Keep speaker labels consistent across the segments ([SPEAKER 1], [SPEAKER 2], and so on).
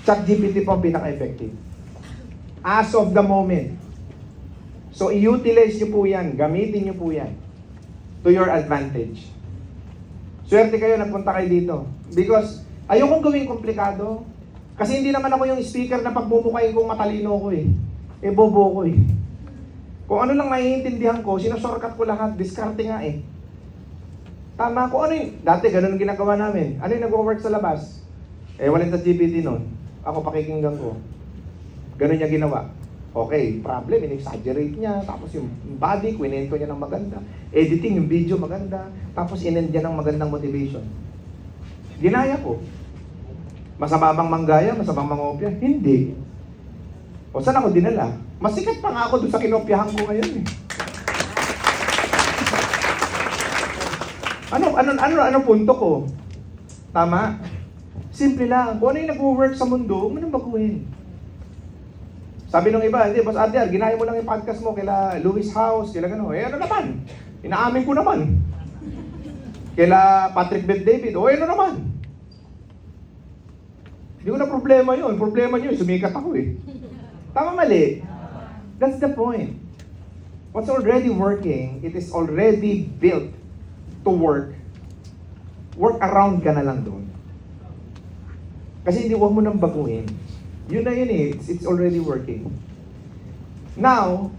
[SPEAKER 1] ChatGPT po ang pinaka-effective. As of the moment. So, i-utilize nyo po yan. Gamitin nyo po yan. To your advantage. Swerte kayo, nagpunta kayo dito. Because, ayokong gawing komplikado. Kasi hindi naman ako yung speaker na pagmumukhain kong matalino ko eh. Bobo ko eh. Kung ano lang naiintindihan ko, sinushortcut ko lahat. Diskarte nga eh. Tama ko. Ano yung, dati ganun ang ginagawa namin. Ano yung nag-work sa labas? Walang ChatGPT nun. Ako pakikinggan ko. Ganun niya ginawa. Okay, problem, in-exaggerate niya. Tapos yung body, kwinento niya ng maganda. Editing, yung video maganda. Tapos inend niya ng magandang motivation. Ginaya ko. Masama bang manggaya? Masamang mangopya? Hindi. O saan ako dinala? Masikat pa nga ako doon sa kinopyahan ko ngayon eh. Ano punto ko? Tama? Simple lang. Kung ano yung nag-work sa mundo, huwag mo nang baguhin. Sabi nung iba, hindi, Boss Adler, ginaya mo lang yung podcast mo kila Louis House, kila gano'n. Ano naman? Inaamin ko naman. Kila Patrick Bet David, ano naman? Hindi ko na problema yun. Problema nyo, sumikat ako eh. Tama mali? That's the point. What's already working, it is already built to work. Work around ka na lang doon. Kasi hindi, huwag mo nang baguhin. Yun na yun eh. It's already working. Now,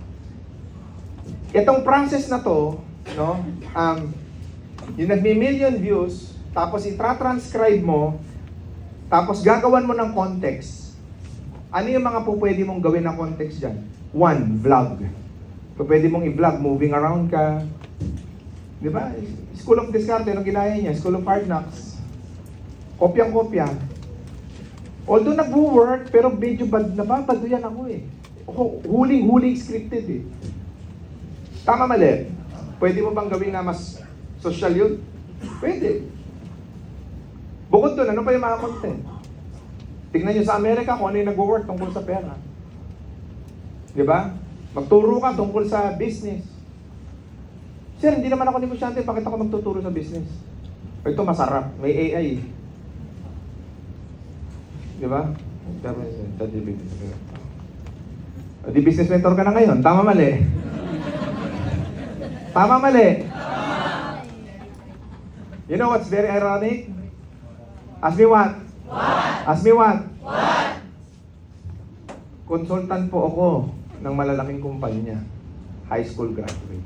[SPEAKER 1] itong process na to, no, yung nagmi-million views, tapos itra-transcribe mo, tapos gagawan mo ng context. Ano yung mga pwede mong gawin na context dyan? One, vlog. Pwede mong i-vlog, moving around ka. Di ba? School of Discarte, anong ginaya niya? School of Hard Knocks. Kopyang-kopya. Although nag-work, pero medyo nababado yan ako eh. Huling-huling scripted eh. Tama mali? Pwede mo bang gawin na mas social yun? Pwede. Bukod doon, ano pa yung mga content? Tignan nyo sa Amerika kung ano yung nag-work tungkol sa pera. Di ba? Magturo ka tungkol sa business. Sir, hindi naman ako negosyante, bakit ako magtuturo sa business? Ito masarap, may AI. Di ba? Di business mentor ka na ngayon. Tama mali? Tama mali? You know what's very ironic? Ask me what? Ask me what? Consultant po ako ng malalaking kumpanya. High school graduate.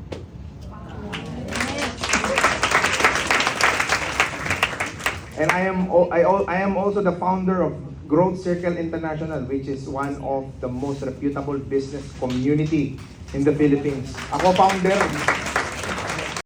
[SPEAKER 1] And I am also the founder of Growth Circle International, which is one of the most reputable business community in the Philippines. Ako founder.